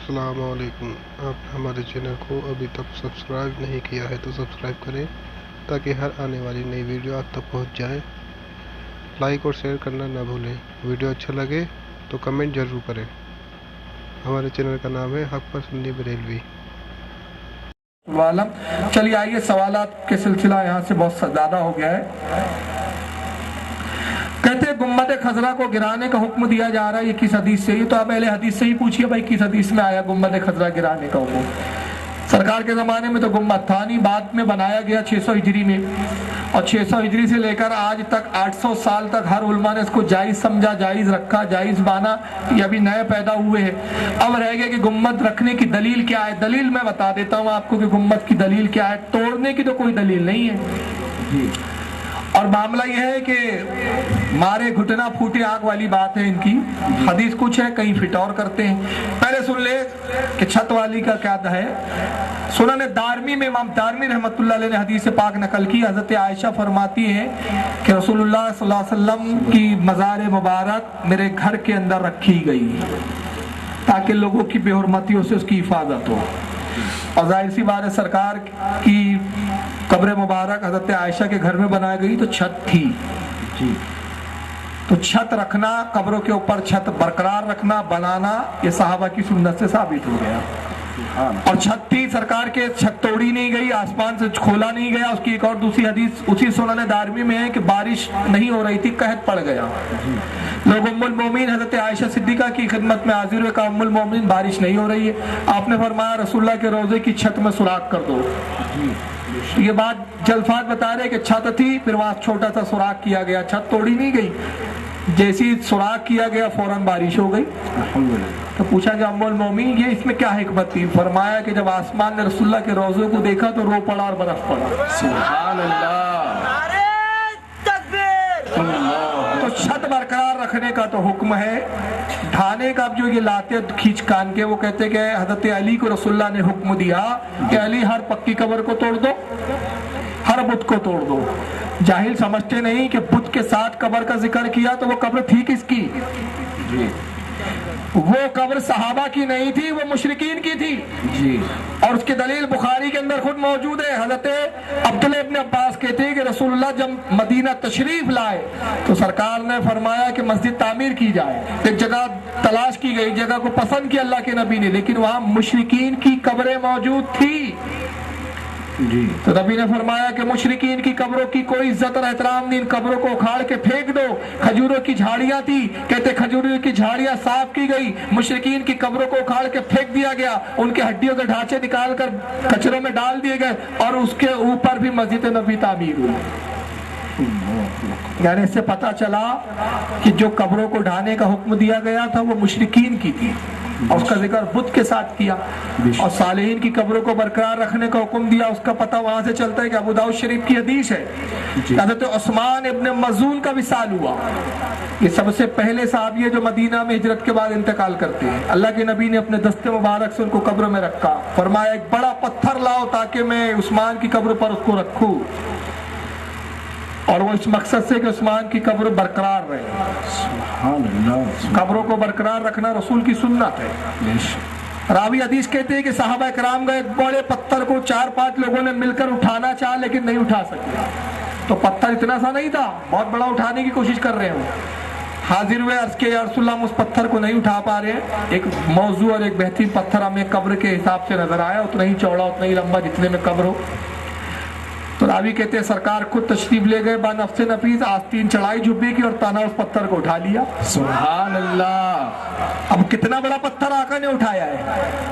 السلام علیکم۔ آپ نے ہمارے چینل کو ابھی تک سبسکرائب نہیں کیا ہے تو سبسکرائب کریں تاکہ ہر آنے والی نئی ویڈیو آپ تک پہنچ جائے۔ لائک اور شیئر کرنا نہ بھولیں۔ ویڈیو اچھا لگے تو کمنٹ ضرور کریں۔ ہمارے چینل کا نام ہے حق پر سنی بریلوی۔ چلیے آئیے، سوالات کے سلسلہ یہاں سے بہت زیادہ ہو گیا ہے۔ کہتے ہیں گنبد خضرا کو گرانے کا حکم دیا جا رہا ہے، یہ کس حدیث سے؟ یہ تو آپ اہل حدیث سے ہی پوچھئے بھائی کس حدیث میں آیا گنبد خضرا گرانے کا حکم؟ سرکار کے زمانے میں تو گنبد تھا نہیں، بعد میں بنایا گیا 600 ہجری میں، اور 600 ہجری سے لے کر آج تک 800 سال تک ہر علماء نے اس کو جائز سمجھا، جائز رکھا، جائز مانا۔ یہ ابھی نئے پیدا ہوئے ہیں۔ اب رہ گیا کہ گنبد رکھنے کی دلیل کیا ہے؟ دلیل میں بتا دیتا ہوں آپ کو کہ گنبد کی دلیل کیا ہے۔ توڑنے کی تو کوئی دلیل نہیں ہے، اور معاملہ یہ ہے کہ مارے گھٹنا پھوٹے آنکھ والی بات ہے ان کی۔ حدیث کچھ ہے، کہیں فٹور کرتے ہیں۔ پہلے سن لے کہ چھت والی کا کیا ہے۔ سنن دارمی میں امام دارمی رحمت اللہ علیہ نے حدیث پاک نقل کی۔ حضرت عائشہ فرماتی ہے کہ رسول اللہ صلی اللہ علیہ وسلم کی مزار مبارک میرے گھر کے اندر رکھی گئی تاکہ لوگوں کی بے حرمتیوں سے اس کی حفاظت ہو، اور ظاہر سی بات ہے سرکار کی قبر مبارک حضرت عائشہ کے گھر میں بنائی گئی تو چھت تھی، تو چھت رکھنا، قبروں کے اوپر چھت برقرار رکھنا، بنانا، یہ صحابہ کی سنت سے ثابت ہو گیا۔ اور چھت تھی سرکار کے، چھت توڑی نہیں گئی، آسمان سے کھولا نہیں گیا۔ اس کی ایک اور دوسری حدیث اسی سنن دارمی میں ہے کہ بارش نہیں ہو رہی تھی، قحط پڑ گیا۔ لوگ ام المومنین حضرت عائشہ صدیقہ کی خدمت میں حاضر ہوئے، کہا ام المومنین بارش نہیں ہو رہی ہے۔ آپ نے فرمایا رسول اللہ کے روضے کی چھت میں سوراخ کر دو۔ یہ بات جلفات بتا رہے کہ چھت تھی، پھر وہاں چھوٹا سا سوراخ کیا گیا، چھت توڑی نہیں گئی۔ جیسی سوراخ کیا گیا فوراً بارش ہو گئی۔ تو پوچھا کہ ام المومنین یہ اس میں کیا حکمت تھی؟ فرمایا کہ جب آسمان نے رسول اللہ کے روضے کو دیکھا تو رو پڑا اور برف پڑا۔ سبحان اللہ۔ تو چھت برقرار رکھنے کا تو حکم ہے۔ ڈھانے کا جو یہ لاتے کھینچ کان کے، وہ کہتے کہ حضرت علی کو رسول اللہ نے حکم دیا کہ علی ہر پکی قبر کو توڑ دو، ہر بت کو توڑ دو۔ جاہل سمجھتے نہیں کہ بت کے ساتھ قبر کا ذکر کیا تو وہ قبر تھی کس کی؟ وہ قبر صحابہ کی نہیں تھی، وہ مشرکین کی تھی۔ اور اس کی دلیل بخاری کے اندر خود موجود ہے۔ حضرت عبداللہ ابن عباس کہتے ہیں کہ رسول اللہ جب مدینہ تشریف لائے تو سرکار نے فرمایا کہ مسجد تعمیر کی جائے۔ ایک جگہ تلاش کی گئی، جگہ کو پسند کیا اللہ کے نبی نے، لیکن وہاں مشرکین کی قبریں موجود تھی۔ تو نبی نے فرمایا کہ مشرکین کی قبروں کی کوئی عزت اور احترام نہیں، ان قبروں کو اکھاڑ کے پھینک دو۔ کھجوروں کی جھاڑیاں تھی، کہتے کھجوروں کی جھاڑیاں صاف کی گئی، مشرکین کی قبروں کو اکھاڑ کے پھینک دیا گیا، ان کے ہڈیوں کے ڈھانچے نکال کر کچروں میں ڈال دیے گئے، اور اس کے اوپر بھی مسجد نبی تعمیر ہوئی۔ یعنی اس سے پتہ چلا کہ جو قبروں کو ڈھانے کا حکم دیا گیا تھا وہ مشرکین کی تھی، اور اس کا ذکر بت کے ساتھ کیا۔ اور صالحین کی قبروں کو برقرار رکھنے کا حکم دیا، اس کا پتہ وہاں سے چلتا ہے کہ ابو داؤد شریف کی حدیث ہے۔ حضرت عثمان ابن مظعون کا وصال ہوا۔ یہ سب سے پہلے صحابی ہے جو مدینہ میں ہجرت کے بعد انتقال کرتے ہیں۔ اللہ کے نبی نے اپنے دست مبارک سے ان کو قبر میں رکھا، فرمایا ایک بڑا پتھر لاؤ تاکہ میں عثمان کی قبر پر اس کو رکھوں، اور وہ اس مقصد سے کہ عثمان کی قبر برقرار رہے۔ سبحان اللہ۔ قبروں کو برقرار رکھنا رسول کی سنت ہے۔ راوی حدیث کہتے ہیں کہ صحابہ کرام گئے، ایک بڑے پتھر کو 4-5 لوگوں نے مل کر اٹھانا چاہا لیکن نہیں اٹھا سکے۔ تو پتھر اتنا سا نہیں تھا، بہت بڑا اٹھانے کی کوشش کر رہے ہوں۔ حاضر ہوئے، عرض کہ یا رسول اللہ ہم اس پتھر کو نہیں اٹھا پا رہے ہیں۔ ایک موضوع اور ایک بہترین پتھر ہمیں قبر کے حساب سے نظر آیا، اتنا ہی چوڑا اتنا ہی لمبا جتنے میں قبر ہو۔ تو راوی کہتے ہیں سرکار خود تشریف لے گئے، با نفس نفیس آستین چڑھائی جھبی کی اور تانا اس پتھر کو اٹھا لیا۔ سبحان اللہ۔ اب کتنا بڑا پتھر آقا نے اٹھایا ہے۔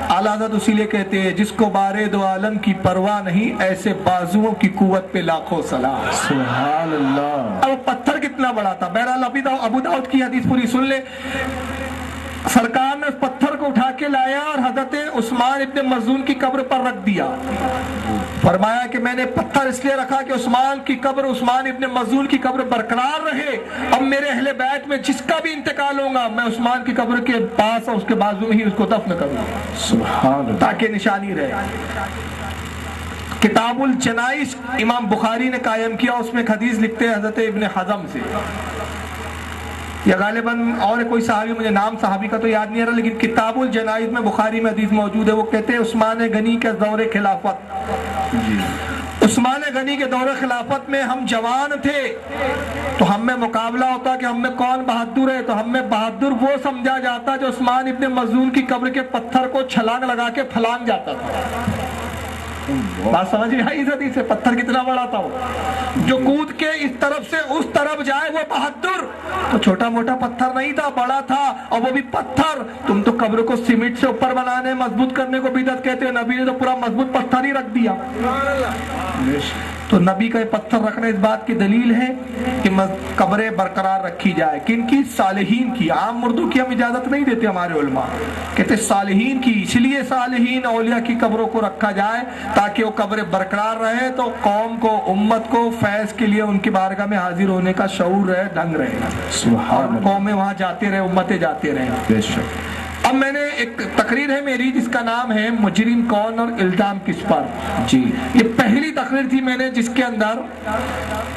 اعلیٰ حضرت اسی لیے کہتے ہیں جس کو بارے دو عالم کی پرواہ نہیں، ایسے بازوؤں کی قوت پہ لاکھوں سلام۔ سبحان اللہ۔ اب پتھر کتنا بڑا تھا۔ بہرحال ابو داؤد کی حدیث پوری سن لے۔ سرکار نے اس پتھر کو اٹھا کے لایا اور حضرت عثمان ابن مظعون کی قبر پر رکھ دیا۔ فرمایا کہ میں نے پتھر اس لیے رکھا کہ عثمان کی قبر، عثمان ابن مظعون کی قبر برقرار رہے۔ اب میرے اہل بیت میں جس کا بھی انتقال ہوگا میں عثمان کی قبر کے پاس اور اس کے بازو میں ہی اس کو دفن کروں، سبحان اللہ، تاکہ نشانی رہے۔ کتاب الجنائز امام بخاری نے قائم کیا، اس میں ایک حدیث لکھتے ہیں حضرت ابن حزم سے یا غالباً اور کوئی صحابی، مجھے نام صحابی کا تو یاد نہیں آ رہا، لیکن کتاب الجنائز میں بخاری میں حدیث موجود ہے، وہ کہتے ہیں عثمان غنی کے دور خلافت، عثمان غنی کے دور خلافت میں ہم جوان تھے تو ہم میں مقابلہ ہوتا کہ ہم میں کون بہادر ہے، تو ہم میں بہادر وہ سمجھا جاتا جو عثمان ابن مظعون کی قبر کے پتھر کو چھلانگ لگا کے پھلانگ جاتا تھا۔ بات سمجھ آئی اس حدیث سے؟ پتھر کتنا بڑا تھا وہ، جو کود کے اس طرف سے اس طرف جائے وہ بہادر، تو چھوٹا موٹا پتھر نہیں تھا، بڑا تھا، اور وہ بھی پتھر۔ تم تو قبر کو سیمنٹ سے اوپر بنانے مضبوط کرنے کو بدعت کہتے ہو، نبی نے تو پورا مضبوط پتھر ہی رکھ دیا۔ تو نبی کا یہ پتھر رکھنا اس بات کی دلیل ہے کہ قبریں برقرار رکھی جائے، کن کی؟ صالحین کی۔ عام مردوں کی ہم اجازت نہیں دیتے، ہمارے علماء کہتے صالحین کی، اس لیے صالحین اولیاء کی قبروں کو رکھا جائے تاکہ وہ قبریں برقرار رہے، تو قوم کو، امت کو فیض کے لیے ان کی بارگاہ میں حاضر ہونے کا شعور رہے، ڈھنگ رہے، اور قومیں وہاں جاتے رہے، امتیں جاتے رہے۔ بے شک۔ اب میں نے ایک تقریر ہے میری جس کا نام ہے مجرم کون اور الزام کس پر، جی یہ پہلی تقریر تھی میں نے، جس کے اندر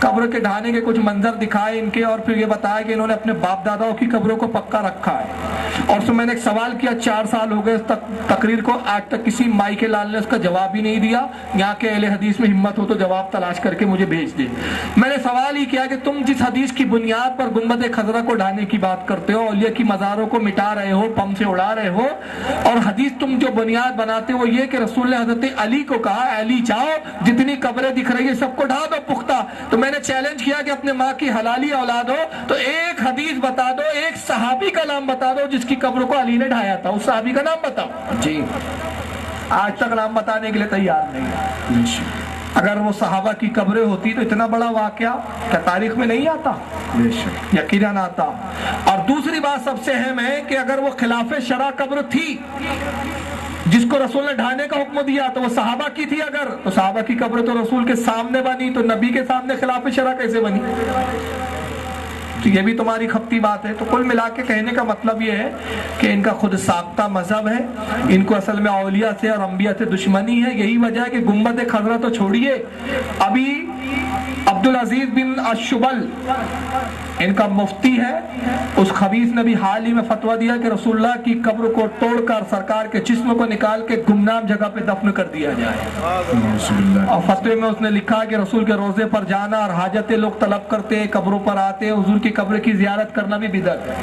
قبر کے ڈھانے کے کچھ منظر دکھائے ان کے، اور پھر یہ بتایا کہ انہوں نے اپنے باپ داداؤں کی قبروں کو پکا رکھا ہے، اور اس میں نے ایک سوال کیا، 4 سال ہو گئے اس تقریر کو، آج تک کسی مائی کے لال نے اس کا جواب ہی نہیں دیا۔ یہاں کے اہل حدیث میں ہمت ہو تو جواب تلاش کر کے مجھے بھیج دیں۔ میں نے سوال ہی کیا کہ تم جس حدیث کی بنیاد پر گنبد خضرا کو ڈھانے کی بات کرتے ہو، اولیاء کی مزاروں کو مٹا رہے ہو، پم سے اڑا رہے ہو، اور حدیث تم جو بنیاد بناتے ہو یہ کہ رسول نے حضرت علی کو کہا علی جاؤ جتنی قبریں دکھ رہی ہیں سب کو ڈھا دو پختہ، تو میں نے چیلنج کیا کہ اپنے ماں کی حلالی اولاد ہو تو ایک حدیث بتا دو، ایک صحابی کا نام بتا دو جس کی قبر کو علی نے ڈھایا تھا، اس صحابی کا نام بتاؤ۔ جی آج تک نام بتانے کے لیے تیار نہیں۔ اگر وہ صحابہ کی قبریں ہوتی تو اتنا بڑا واقعہ کیا تاریخ میں نہیں آتا؟ یقیناً آتا۔ اور دوسری بات سب سے اہم ہے کہ اگر وہ خلاف شرع قبر تھی جس کو رسول نے ڈھانے کا حکم دیا تو وہ صحابہ کی تھی، اگر تو صحابہ کی قبر تو رسول کے سامنے بنی، تو نبی کے سامنے خلاف شرع کیسے بنی؟ یہ بھی تمہاری کھپتی بات ہے۔ تو کل ملا کے کہنے کا مطلب یہ ہے کہ ان کا خود ساختہ مذہب ہے، ان کو اصل میں اولیاء سے اور انبیاء سے دشمنی ہے۔ یہی وجہ ہے کہ گنبد خضرا تو چھوڑیے، ابھی عبدالعزیز بن الشبل ان کا مفتی ہے، اس خبیث نے بھی حال ہی میں فتویٰ دیا کہ رسول اللہ کی قبر کو توڑ کر سرکار کے جسم کو نکال کے گمنام جگہ پہ دفن کر دیا جائے، اور فتوے میں اس نے لکھا کہ رسول کے روزے پر جانا اور حاجتیں لوگ طلب کرتے، قبروں پر آتے، حضور کی قبر کی زیارت کرنا بھی بدعت ہے،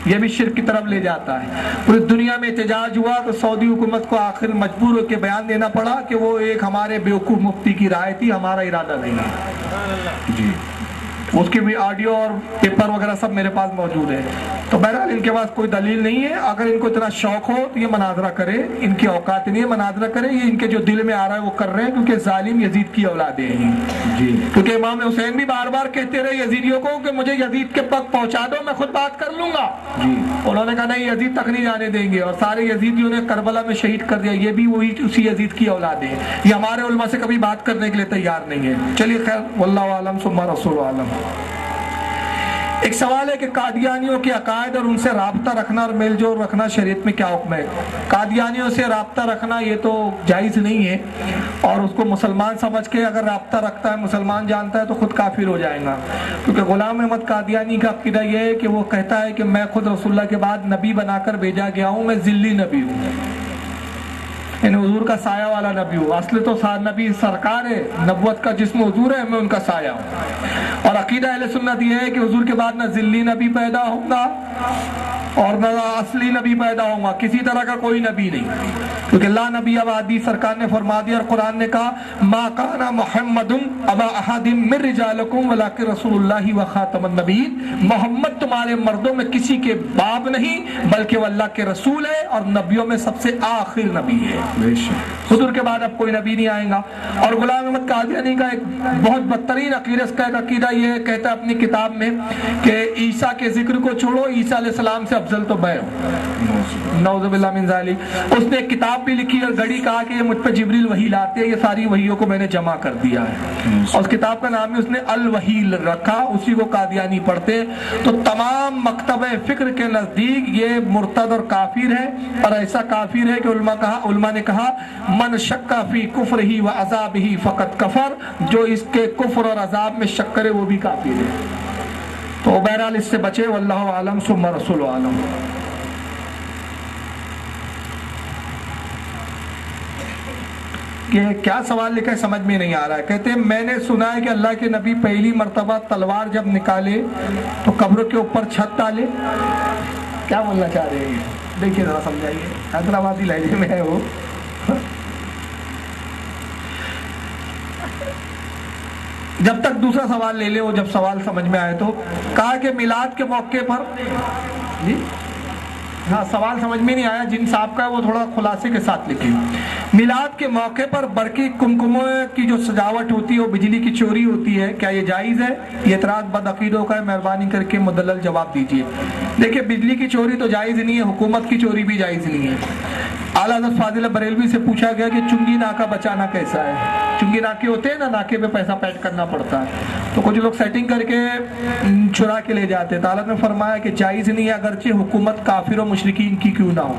یہ بھی شرک کی طرف لے جاتا ہے۔ پوری دنیا میں احتجاج ہوا تو سعودی حکومت کو آخر مجبور ہو کے بیان دینا پڑا کہ وہ ایک ہمارے بیوقوف مفتی کی رائے تھی، ہمارا ارادہ نہیں ہے۔ جی اس کی بھی آڈیو اور پیپر وغیرہ سب میرے پاس موجود ہے۔ تو بہرحال ان کے پاس کوئی دلیل نہیں ہے، اگر ان کو اتنا شوق ہو تو یہ مناظرہ کرے، ان کی اوقات نہیں ہے مناظرہ کرے، یہ ان کے جو دل میں آ رہا ہے وہ کر رہے ہیں، کیونکہ ظالم یزید کی اولادیں ہیں۔ جی کیونکہ امام حسین بھی بار بار کہتے رہے یزیدیوں کو کہ مجھے یزید کے پاس پہنچا دو، میں خود بات کر لوں گا۔ جی انہوں نے کہا نہیں یزید تک نہیں جانے دیں گے، اور سارے یزیدیوں نے کربلا میں شہید کر دیا، یہ بھی وہی اسی یزید کی اولادیں ہیں۔ یہ ہمارے علماء سے کبھی بات کرنے کے لیے تیار نہیں ہے۔ چلیے خیر، واللہ عالم ثم رسول عالم۔ ایک سوال ہے کہ قادیانیوں کے عقائد اور ان سے رابطہ رکھنا اور میل جول رکھنا شریعت میں کیا حکم ہے؟ قادیانیوں سے رابطہ رکھنا یہ تو جائز نہیں ہے، اور اس کو مسلمان سمجھ کے اگر رابطہ رکھتا ہے، مسلمان جانتا ہے تو خود کافر ہو جائے گا، کیونکہ غلام احمد قادیانی کا عقیدہ یہ ہے کہ وہ کہتا ہے کہ میں خود رسول اللہ کے بعد نبی بنا کر بھیجا گیا ہوں، میں ذلی نبی ہوں، یعنی حضور کا سایہ والا نبی ہوں، اصل تو نبی سرکار ہے، نبوت کا جسم حضور ہے، میں ان کا سایہ ہوں۔ اور عقیدہ اہل سنت یہ ہے کہ حضور کے بعد نہ ذلی نبی پیدا ہوگا اور نہ اصلی نبی پیدا ہوگا، کسی طرح کا کوئی نبی نہیں، کیونکہ لا نبی ابادی سرکار نے فرما دیا، اور قرآن نے کہا ما کان محمد ابا احد من رجالکم ولکن رسول اللہ و خاتم النبیین، محمد تمہارے مردوں میں کسی کے باپ نہیں بلکہ وہ اللہ کے رسول ہے اور نبیوں میں سب سے آخر نبی ہے، حضور کے بعد اب کوئی نبی نہیں آئے گا۔ اور غلام احمد قادیانی کا ایک بہت بدترین عقیدہ، اس کا ایک عقیدہ یہ کہتا ہے اپنی کتاب میں کہ عیسیٰ کے ذکر کو چھوڑو، عیسیٰ علیہ السلام سے افضل تو میں ہوں، نعوذ باللہ من ذالک۔ اس نے ایک کتاب بھی لکھی اور گھڑی کہا کہ یہ مجھ پہ جبریل وحی لاتے ہیں، یہ ساری وحیوں کو میں نے جمع کر دیا ہے، اور اس کتاب کا نام بھی اس نے الوحی رکھا، اسی کو قادیانی پڑھتے۔ تو تمام مکتبہ فکر کے نزدیک یہ مرتد اور کافر ہے، اور ایسا کافر ہے کہ علماء نے کہا من شک فی کفرہ و عذابہ فقط کفر، جو اس کے کفر اور عذاب میں شک کرے وہ بھی کافر ہے۔ تو بہرحال اس سے بچے، واللہ عالم ثم رسول عالم۔ کہ کیا سوال لکھا ہے سمجھ میں نہیں آ رہا ہے۔ کہتے ہیں میں نے سنا ہے کہ اللہ کے نبی پہلی مرتبہ تلوار جب نکالے تو قبر کے اوپر چھت ڈالے، کیا بولنا چاہ رہے ہیں؟ دیکھیے ذرا سمجھائیے، حیدرآبادی لہجے میں ہے وہ۔ جب تک دوسرا سوال لے لے، وہ جب سوال سمجھ میں آئے تو کہا کہ میلاد کے موقع پر، جی ہاں سوال سمجھ میں نہیں آیا، جن صاحب کا ہے وہ تھوڑا خلاصے کے ساتھ لکھیں۔ میلاد کے موقع پر برقی کمکموں کی جو سجاوٹ ہوتی ہے وہ بجلی کی چوری ہوتی ہے، کیا یہ جائز ہے؟ یہ اعتراض بدعقیدوں کا ہے، مہربانی کر کے مدلل جواب دیجیے۔ دیکھیں بجلی کی چوری تو جائز نہیں ہے، حکومت کی چوری بھی جائز نہیں ہے۔ اعلیٰ حضرت فاضل بریلوی سے پوچھا گیا کہ چنگی ناکہ بچانا کیسا ہے؟ چنگی ناکے ہوتے ہیں نا، ناکے پہ پیسہ پیڈ کرنا پڑتا ہے، تو کچھ لوگ سیٹنگ کر کے چرا کے لے جاتے ہیں۔ تو اعلیٰ نے فرمایا کہ جائز نہیں ہے، اگرچہ حکومت کافر و مشرکین کی کیوں نہ ہو،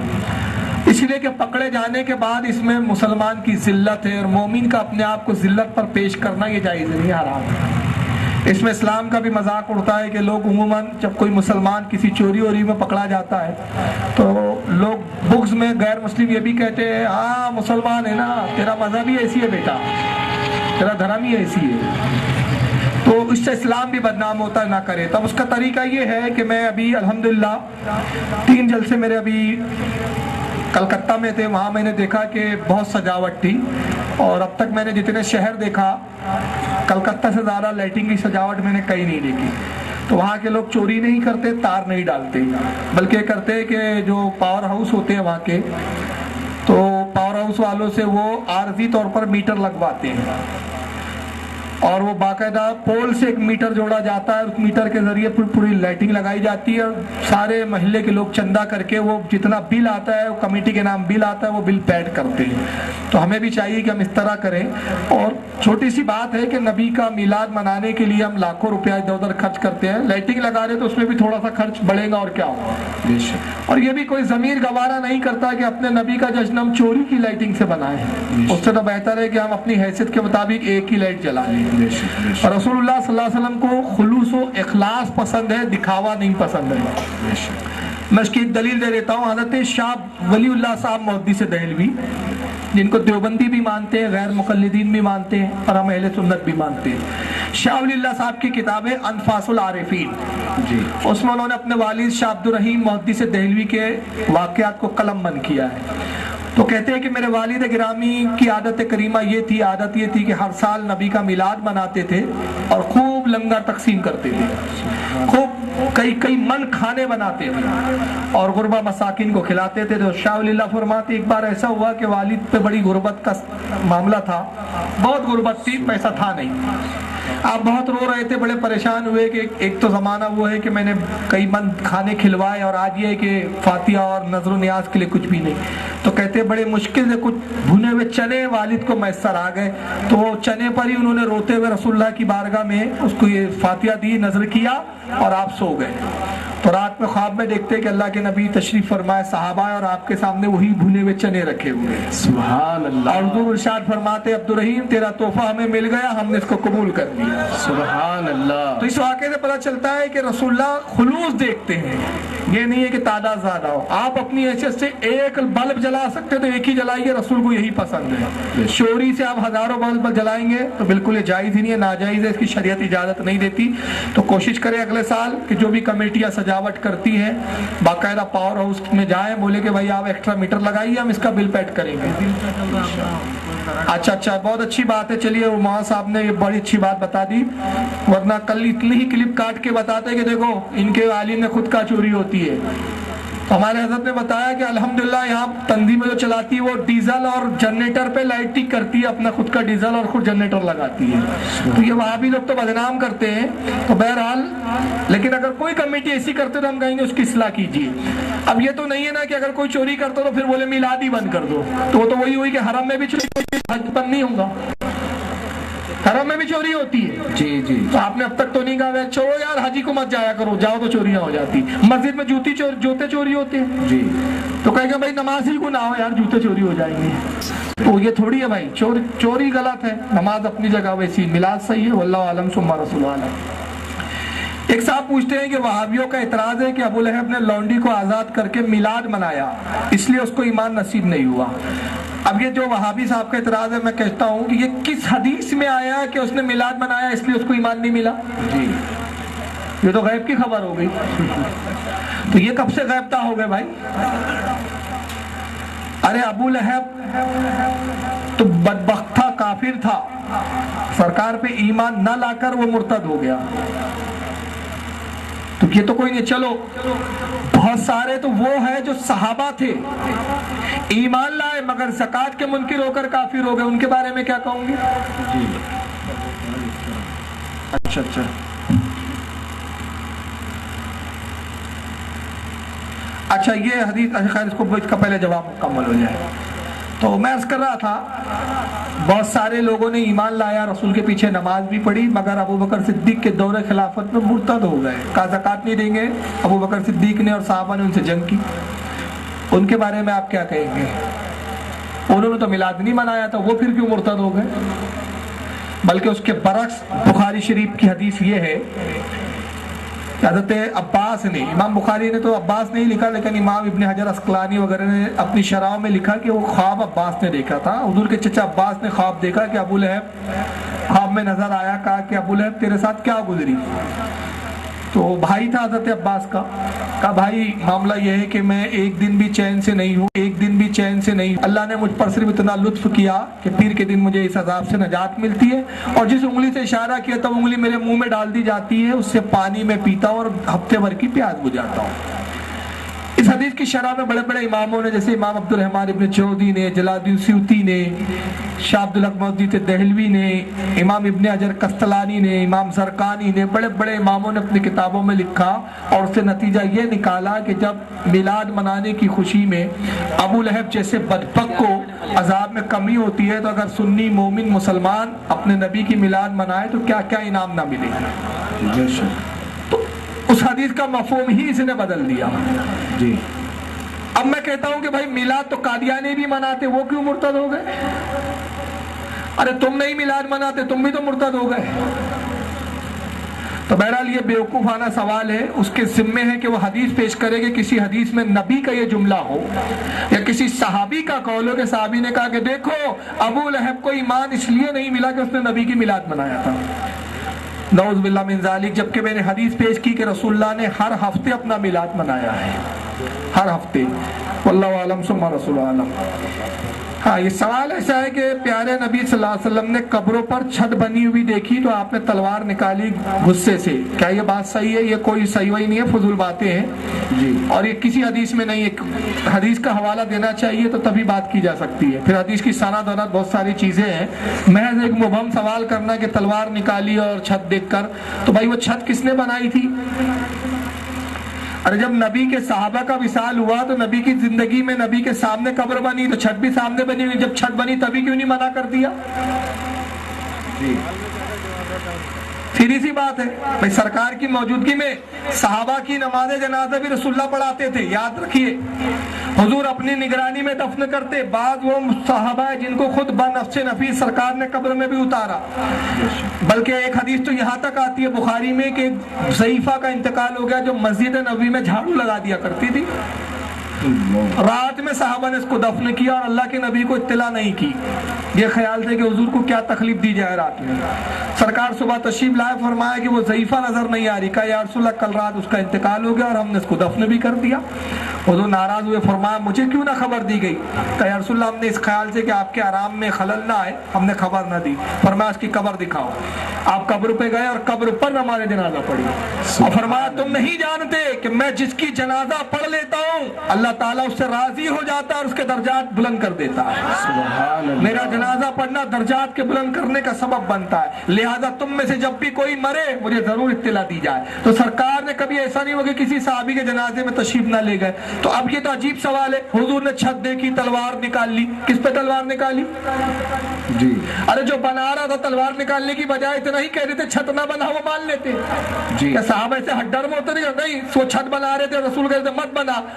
اس لیے کہ پکڑے جانے کے بعد اس میں مسلمان کی ذلت ہے، اور مومن کا اپنے آپ کو ذلت پر پیش کرنا یہ جائز نہیں، حرام ہے۔ اس میں اسلام کا بھی مذاق اڑتا ہے کہ لوگ عموماً جب کوئی مسلمان کسی چوری ووری میں پکڑا جاتا ہے تو لوگ بغض میں غیر مسلم یہ بھی کہتے ہیں ہاں مسلمان ہے نا، تیرا مذہب ہی ایسی ہے بیٹا، تیرا دھرم ہی ایسی ہے، تو اس سے اسلام بھی بدنام ہوتا ہے، نہ کرے۔ تب اس کا طریقہ یہ ہے کہ میں ابھی الحمدللہ 3 جلسے میرے ابھی کلکتہ میں تھے، وہاں میں نے دیکھا کہ بہت سجاوٹ تھی، اور اب تک میں نے جتنے شہر دیکھا کلکتہ سے زیادہ لائٹنگ کی سجاوٹ میں نے کہیں نہیں دیکھی۔ تو وہاں کے لوگ چوری نہیں کرتے، تار نہیں ڈالتے، بلکہ کرتے کہ جو پاور ہاؤس ہوتے ہیں وہاں کے، تو پاور ہاؤس والوں سے وہ عارضی طور پر میٹر لگواتے ہیں، اور وہ باقاعدہ پول سے ایک میٹر جوڑا جاتا ہے، اس میٹر کے ذریعے پوری لائٹنگ لگائی جاتی ہے، اور سارے محلے کے لوگ چندہ کر کے وہ جتنا بل آتا ہے، وہ کمیٹی کے نام بل آتا ہے، وہ بل پیڈ کرتے ہیں۔ تو ہمیں بھی چاہیے کہ ہم اس طرح کریں، اور چھوٹی سی بات ہے کہ نبی کا میلاد منانے کے لیے ہم لاکھوں روپیہ ادھر ادھر خرچ کرتے ہیں، لائٹنگ لگا رہے تو اس میں بھی تھوڑا سا خرچ بڑھے گا، اور کیا ہوگا، اور یہ بھی کوئی ضمیر گوارا نہیں کرتا کہ اپنے نبی کا جشن ہم چوری کی لائٹنگ سے بنائیں، اس سے تو بہتر ہے کہ ہم اپنی حیثیت کے مطابق ایک ہی لائٹ جلا لیں۔ اور رسول اللہ صلی اللہ علیہ وسلم کو خلوص و اخلاص پسند ہے، دکھاوا نہیں پسند ہے۔ میں اس کی ایک دلیل دے دیتا ہوں، حضرت شاہ ولی اللہ صاحب محدث دہلوی، جن کو دیوبندی بھی مانتے ہیں، غیر مقلدین بھی مانتے ہیں، اور ہم اہل سنت بھی مانتے ہیں۔ شاہ ولی اللہ صاحب کی کتاب ہے انفاس العارفین، اس میں انہوں نے اپنے والد شاہ عبد الرحیم محدث دہلوی کے واقعات کو قلم بند کیا ہے۔ تو کہتے ہیں کہ میرے والد گرامی کی عادت کریمہ یہ تھی کہ ہر سال نبی کا میلاد مناتے تھے اور خوب لنگر تقسیم کرتے تھے، خوب کئی من کھانے بناتے تھے اور غربا مساکین کو کھلاتے تھے۔ تو شاہ ولی اللہ فرماتے ایک بار ایسا ہوا کہ والد پہ بڑی غربت کا معاملہ تھا، بہت غربت تھی، پیسہ تھا نہیں، آپ بہت رو رہے تھے، بڑے پریشان ہوئے کہ ایک تو زمانہ وہ ہے کہ میں نے کئی من کھانے کھلوائے، اور آج یہ ہے کہ فاتحہ اور نظر و نیاز کے لیے کچھ بھی نہیں۔ تو کہتے بڑے مشکل سے کچھ بھنے ہوئے چنے والد کو میسر آ گئے، تو وہ چنے پر ہی انہوں نے روتے ہوئے رسول اللہ کی بارگاہ میں اس کو یہ فاتحہ دی، نظر کیا، اور آپ سو گئے۔ تو رات میں خواب میں دیکھتے کہ اللہ کے نبی تشریف فرمائے، صحابہ اور آپ کے سامنے وہی بھنے ہوئے چنے رکھے ہوئے، سبحان اللہ، اور حضور ارشاد فرماتے عبد الرحیم تیرا تحفہ ہمیں مل گیا، ہم نے اس کو قبول کر لیا، سبحان اللہ۔ تو اس واقعے سے پتہ چلتا ہے کہ رسول اللہ خلوص دیکھتے ہیں، یہ نہیں ہے کہ تعداد زیادہ ہو، آپ اپنی حیثیت سے ایک بلب جلا سکتے تو ایک ہی جلائیے، رسول کو یہی پسند ہے۔ چوری سے آپ ہزاروں بلب جلائیں گے تو بالکل یہ جائز ہی نہیں ہے، ناجائز ہے، اس کی شریعت اجازت نہیں دیتی۔ تو کوشش کریں اگلے سال کہ جو بھی کمیٹیاں سجاوٹ کرتی ہیں باقاعدہ پاور ہاؤس میں جائیں، بولے کہ بھائی آپ ایکسٹرا میٹر لگائیے، ہم اس کا بل پیڈ کریں گے۔ اچھا بہت اچھی بات ہے، چلیے عمار صاحب نے یہ بڑی اچھی بات بتا دی، ورنہ کل اتنی ہی کلپ کاٹ کے بتاتے کہ دیکھو ان کے عالم نے خود کا چوری ہوتی ہے۔ ہمارے حضرت نے بتایا کہ الحمدللہ یہاں تنظیم جو چلاتی ہے وہ ڈیزل اور جنریٹر پہ لائٹنگ کرتی ہے، اپنا خود کا ڈیزل اور خود جنریٹر لگاتی ہے، تو یہ وہاں بھی لوگ تو بدنام کرتے ہیں۔ تو بہرحال لیکن اگر کوئی کمیٹی ایسی کرتے تو ہم کہیں گے اس کی اصلاح کیجیے۔ اب یہ تو نہیں ہے نا کہ اگر کوئی چوری کرتا تو پھر بولے میلاد ہی بند کر دو، تو وہ تو وہی ہوئی کہ حرم میں بھی چوری، حج بند نہیں ہوگا، حرم میں بھی چوری ہوتی ہے۔ جی تو آپ نے اب تک تو نہیں کہا چھوڑو یار حجی کو مت جایا کرو، جاؤ تو چوریاں ہو جاتی، مسجد میں جوتے چوری ہوتے ہیں، جی تو کہیں گے بھائی نماز ہی کو نہ ہو یار، جوتے چوری ہو جائیں گے، تو یہ تھوڑی ہے بھائی، چوری غلط ہے، نماز اپنی جگہ ویسی، میلاد صحیح ہے، واللہ عالم ثم رسول عالم۔ ایک صاحب پوچھتے ہیں کہ وہابیوں کا اعتراض ہے کہ ابو لہب نے لونڈی کو آزاد کر کے میلاد منایا، اس لیے اس کو ایمان نصیب نہیں ہوا۔ اب یہ جو وہابی صاحب کا اعتراض ہے، میں کہتا ہوں کہ یہ کس حدیث میں آیا کہ اس نے میلاد منایا اس لیے اس کو ایمان نہیں ملا؟ جی یہ تو غیب کی خبر ہو گئی۔ تو یہ کب سے غیب طا ہو گئے بھائی؟ ارے ابو لہب تو بدبخت تھا، کافر تھا، سرکار پہ ایمان نہ لا کر وہ مرتد ہو گیا۔ تو یہ تو کوئی نہیں، چلو بہت سارے تو وہ ہے جو صحابہ تھے، ایمان لائے مگر زکوٰۃ کے منکر ہو کر کافر ہو گئے، ان کے بارے میں کیا کہوں گی؟ جی اچھا اچھا یہ حدیث، خیر اس کا پہلے جواب مکمل ہو جائے۔ تو میں عرض کر رہا تھا بہت سارے لوگوں نے ایمان لایا، رسول کے پیچھے نماز بھی پڑھی، مگر ابو بکر صدیق کے دور خلافت میں مرتد ہو گئے، کہا زکوٰۃ نہیں دیں گے۔ ابو بکر صدیق نے اور صحابہ نے ان سے جنگ کی، ان کے بارے میں آپ کیا کہیں گے؟ انہوں نے تو میلاد نہیں منایا تھا، وہ پھر کیوں مرتد ہو گئے؟ بلکہ اس کے برعکس بخاری شریف کی حدیث یہ ہے کہ حضرت عباس نے، امام بخاری نے تو عباس نہیں لکھا لیکن امام ابن حجر عسقلانی وغیرہ نے اپنی شرح میں لکھا کہ وہ خواب عباس نے دیکھا تھا۔ حضور کے چچا عباس نے خواب دیکھا کہ ابو لہب خواب میں نظر آیا، کہا کہ ابو لہب تیرے ساتھ کیا گزری؟ تو بھائی تھا حضرت عباس کا، کہا بھائی معاملہ یہ ہے کہ میں ایک دن بھی چین سے نہیں ہوں، ایک دن بھی چین سے نہیں ہوں، اللہ نے مجھ پر صرف اتنا لطف کیا کہ پیر کے دن مجھے اس عذاب سے نجات ملتی ہے، اور جس انگلی سے اشارہ کیا تب انگلی میرے منہ میں ڈال دی جاتی ہے، اس سے پانی میں پیتا ہوں اور ہفتے بھر کی پیاس بجھاتا ہوں۔ اس حدیث کی شرح میں بڑے بڑے اماموں نے، جیسے امام عبد الرحمن ابن چودی نے، جلال الدین سیوطی نے، شاہ عبد الحق محدث دہلوی نے، امام ابن حجر قسطلانی نے، امام زرقانی نے، بڑے بڑے اماموں نے اپنی کتابوں میں لکھا اور اس سے نتیجہ یہ نکالا کہ جب میلاد منانے کی خوشی میں ابو لہب جیسے بدبخت کو عذاب میں کمی ہوتی ہے، تو اگر سنی مومن مسلمان اپنے نبی کی میلاد منائے تو کیا کیا انعام نہ ملے گا۔ تو اس حدیث کا مفہوم ہی اس نے بدل دیا۔ جی اب میں کہتا ہوں کہ بھائی میلاد تو قادیانی بھی مناتے، وہ کیوں مرتد ہو گئے؟ ارے تم نہیں میلاد مناتے، تم بھی تو مرتد ہو گئے۔ تو بہرحال یہ بیوقوفانہ سوال ہے، اس کے ذمے ہے کہ وہ حدیث پیش کرے کہ کسی حدیث میں نبی کا یہ جملہ ہو یا کسی صحابی کا قول ہو کہ صحابی نے کہا کہ دیکھو ابو لہب کو ایمان اس لیے نہیں ملا کہ اس نے نبی کی میلاد منایا تھا۔ نعوذ باللہ من ذالک، جبکہ میں نے حدیث پیش کی کہ رسول اللہ نے ہر ہفتے اپنا میلاد منایا ہے، ہر ہفتے۔ واللہ اعلم ثم رسول اعلم۔ ہاں یہ سوال ایسا ہے کہ پیارے نبی صلی اللہ علیہ وسلم نے قبروں پر چھت بنی ہوئی دیکھی تو آپ نے تلوار نکالی غصے سے، کیا یہ بات صحیح ہے؟ یہ کوئی صحیح وہی نہیں ہے، فضول باتیں ہیں جی اور یہ کسی حدیث میں نہیں ہے۔ حدیث کا حوالہ دینا چاہیے تو تبھی بات کی جا سکتی ہے، پھر حدیث کی سند ونت بہت ساری چیزیں ہیں۔ محض ایک مبہم سوال کرنا کہ تلوار نکالی اور چھت دیکھ کر، تو بھائی وہ چھت کس نے بنائی تھی؟ ارے جب نبی کے صحابہ کا وصال ہوا تو نبی کی زندگی میں نبی کے سامنے قبر بنی تو چھت بھی سامنے بنی ہوئی، جب چھت بنی تبھی کیوں نہیں منع کر دیا؟ جی سیدھی سی بات ہے بھائی، سرکار کی موجودگی میں صحابہ کی نماز جنازہ بھی رسول اللہ پڑھاتے تھے، یاد رکھیے۔ حضور اپنی نگرانی میں دفن کرتے، بعض وہ صحابہ جن کو خود بنفس نفیس سرکار نے قبر میں بھی اتارا۔ بلکہ ایک حدیث تو یہاں تک آتی ہے بخاری میں کہ ضعیفہ کا انتقال ہو گیا جو مسجد نبوی میں جھاڑو لگا دیا کرتی تھی، رات میں صحابہ نے اس کو دفن کیا اور اللہ کے نبی کو اطلاع نہیں کی، یہ خیال تھے کہ حضور کو کیا تکلیف دی جائے رات میں۔ سرکار صبح تشریف لائے، فرمایا کہ وہ ضعیفہ نظر نہیں آ رہی، کہا یا رسول اللہ کل رات اس کا انتقال ہو گیا اور ہم نے اس کو دفن بھی کر دیا۔ حضور ناراض ہوئے، فرمایا مجھے کیوں نہ خبر دی گئی؟ کہا یا رسول اللہ ہم نے اس خیال سے کہ آپ کے آرام میں خلل نہ آئے ہم نے خبر نہ دی۔ فرمایا اس کی قبر دکھاؤ۔ آپ قبر پہ گئے اور قبر پر نماز جنازہ پڑھی اور فرمایا تم نہیں جانتے کہ میں جس کی جنازہ پڑھ لیتا ہوں اللہ تعالیٰ اس سے راضی ہو جاتا ہے اور اس کے درجات بلند کر دیتا ہے۔ میرا جنازہ پڑھنا درجات کے بلند کرنے کا سبب بنتا ہے، لہذا تم میں سے جب بھی کوئی مرے مجھے ضرور اطلاع دی جائے۔ تو سرکار نے کبھی ایسا نہیں ہو کہ کسی صحابی کے جنازے میں تشریف نہ لے گئے۔ تو اب یہ تو عجیب سوال ہے، حضور نے چھت دیکھی، تلوار نکال لی، کس پہ تلوار نکالی؟ جی ارے جو بنا رہا تھا تلوار نکالنے کی بجائے اتنا ہی کہہ دیتے چھت نہ بنا وہ مان لیتے۔ جی کیا صحابہ ایسے ہٹ ڈر میں ہوتے نہیں، وہ چھت بنا رہے تھے رسول کہتے مت بنا،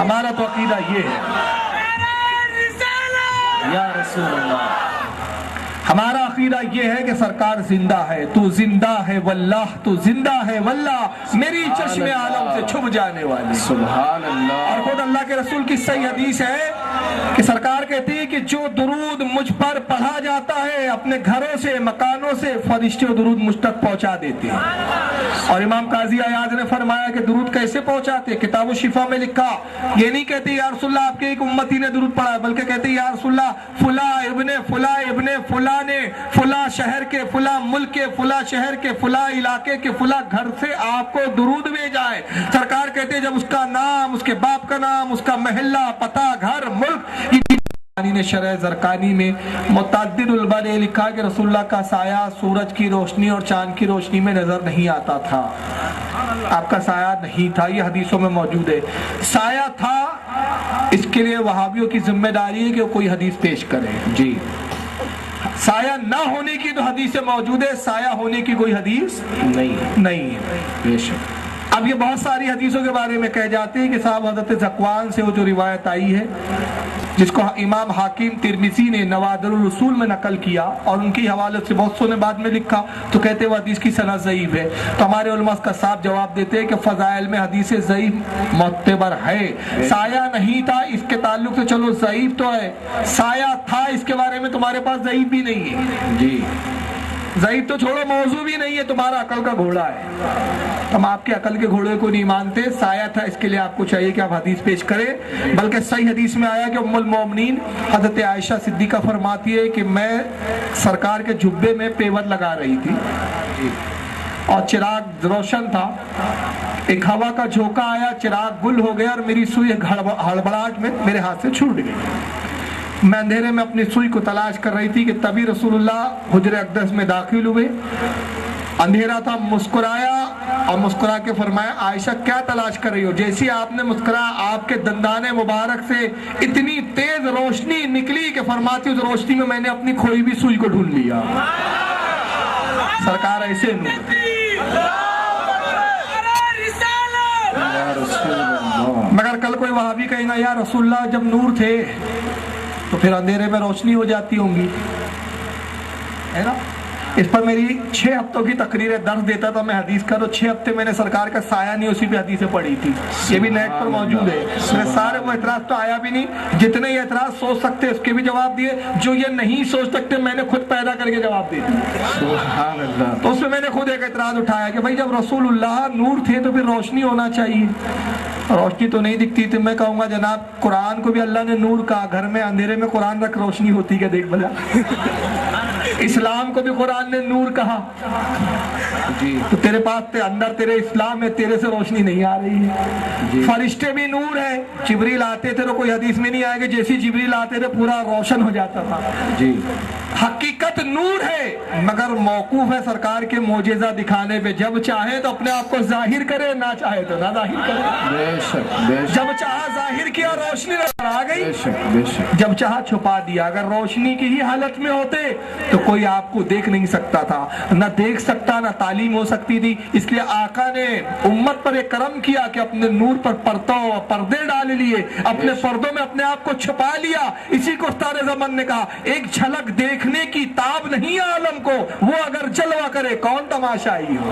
ہمارا تو عقیدہ یہ ہے یا رسول اللہ، ہمارا عقیدہ یہ ہے کہ سرکار زندہ ہے، تو زندہ ہے واللہ، تو زندہ ہے واللہ، میری چشم عالم سے چھپ جانے والی، سبحان اللہ۔ اور خود اللہ کے رسول کی صحیح حدیث ہے کہ سرکار کہتی ہے کہ جو درود مجھ پر پڑھا جاتا ہے اپنے گھروں سے مکانوں سے فرشتے درود مجھ تک پہنچا دیتے ہیں۔ اور امام قاضی عیاض نے فرمایا کہ درود کیسے پہنچاتے؟ کتاب الشفا میں لکھا، یہ نہیں کہتے یا رسول اللہ آپ کے ایک امتی نے درود پڑھا، بلکہ کہتے یا رسول اللہ فلاں ابن فلاں نے فلاں شہر کے فلاں ملک کے فلاں شہر کے فلاں علاقے کے فلاں گھر سے آپ کو درود بھیجا ہے۔ سرکار کہتے ہیں جب اس کا نام، اس کے باپ کا نام، اس کا محلہ، پتہ، گھر، ملک، نے شرح زرقانی میں متعدد علماء نے لکھا کہ رسول اللہ کا سایہ سورج کی روشنی اور چاند کی روشنی میں نظر نہیں آتا تھا، آپ کا سایہ نہیں تھا، یہ حدیثوں میں موجود ہے۔ سایہ تھا، اس کے لیے وہابیوں کی ذمہ داری ہے کہ وہ کوئی حدیث پیش کرے۔ جی، سایہ نہ ہونے کی تو حدیث موجود ہے، سایہ ہونے کی کوئی حدیث نہیں ہے۔ بے شک۔ اب یہ بہت ساری حدیثوں کے بارے میں کہہ جاتے ہیں کہ صاحب حضرت ذکوان سے وہ جو روایت آئی ہے جس کو امام حاکم ترمذی نے نوادر الرسول میں نقل کیا اور ان کی حوالے سے بہت سو نے بعد میں لکھا تو کہتے وہ حدیث کی سند ضعیف ہے، تو ہمارے علماء اس کا صاف جواب دیتے ہیں کہ فضائل میں حدیث ضعیف معتبر ہے۔ سایہ نہیں تھا اس کے تعلق سے چلو ضعیف تو ہے، سایہ تھا اس کے بارے میں تمہارے پاس ضعیف بھی نہیں ہے۔ جی، ضعیف تو چھوڑو، موضوع بھی نہیں ہے، تمہارا عقل کا گھوڑا ہے، ہم آپ کے عقل کے گھوڑے کو نہیں مانتے۔ سایہ تھا اس کے لیے آپ کو چاہیے کہ آپ حدیث پیش کریں، بلکہ صحیح حدیث میں آیا کہ ام المومنین حضرت عائشہ صدیقہ فرماتی ہے کہ میں سرکار کے جبے میں پیور لگا رہی تھی اور چراغ روشن تھا، ایک ہوا کا جھونکا آیا، چراغ گل ہو گیا اور میری سوئی ہڑبڑاہٹ میں میرے ہاتھ سے چھوٹ گئی۔ میں اندھیرے میں اپنی سوئی کو تلاش کر رہی تھی کہ تبھی رسول اللہ حجر اقدس میں داخل ہوئے، اندھیرا تھا، مسکرایا اور مسکرا کے فرمایا عائشہ کیا تلاش کر رہی ہو؟ جیسی آپ نے مسکرایا آپ کے دندان مبارک سے اتنی تیز روشنی نکلی کہ فرماتی اس روشنی میں میں نے اپنی کھوئی بھی سوئی کو ڈھونڈ لیا۔ سرکار ایسے نور، مگر کل کوئی وہابی کہے گا یا رسول اللہ جب نور تھے تو پھر اندھیرے میں روشنی ہو جاتی ہوں گی، ہے نا؟ اس پر میری 6 ہفتوں کی تقریر درس دیتا تھا میں حدیث کا، تو 6 ہفتے میں نے سرکار کا سایہ نہیں اسی پہ حدیثیں پڑھی تھی، یہ بھی نیٹ پر موجود ہے۔ میں سارے وہ اعتراض تو آیا بھی نہیں، جتنے یہ اعتراض سوچ سکتے اس کے بھی جواب دیے، جو یہ نہیں سوچ سکتے میں نے خود پیدا کر کے جواب دے دیا۔ سبحان اللہ۔ تو اس میں میں نے خود ایک اعتراض اٹھایا کہ بھائی جب رسول اللہ نور تھے تو پھر روشنی ہونا چاہیے، روشنی تو نہیں دکھتی تھی۔ میں کہوں گا جناب قرآن کو بھی اللہ نے نور کہا، گھر میں اندھیرے میں قرآن رکھ روشنی ہوتی کیا؟ دیکھ بھلا، اسلام کو بھی قرآن نے نور کہا، جی، تو تیرے پاس اندر تیرے اسلام ہے، تیرے سے روشنی نہیں آ رہی ہے۔ فرشتے بھی نور ہیں، جبریل آتے تھے تو کوئی حدیث میں نہیں آئے کہ جیسی جبریل آتے تھے پورا روشن ہو جاتا تھا۔ جی، حقیقت نور ہے مگر موقوف ہے سرکار کے معجزہ دکھانے پہ، جب چاہے تو اپنے آپ کو ظاہر کرے، نہ چاہے تو نہ ظاہر کرے۔ بے شک، بے شک، جب چاہا ظاہر کیا روشنی نظر آ گئی، بے شک، بے شک۔ جب چاہا چھپا دیا۔ اگر روشنی کی ہی حالت میں ہوتے تو کوئی آپ کو دیکھ نہیں سکتا تھا، نہ دیکھ سکتا، نہ تعلیم ہو سکتی تھی۔ اس لیے آقا نے امت پر ایک کرم کیا کہ اپنے نور پر پردے ڈال لیے، اپنے پردوں میں اپنے آپ کو چھپا لیا۔ اسی کو استاد زمان نے کہا ایک جھلک دیکھنے کی تاب نہیں عالم کو، وہ اگر جلوہ کرے کون تماشائی ہو،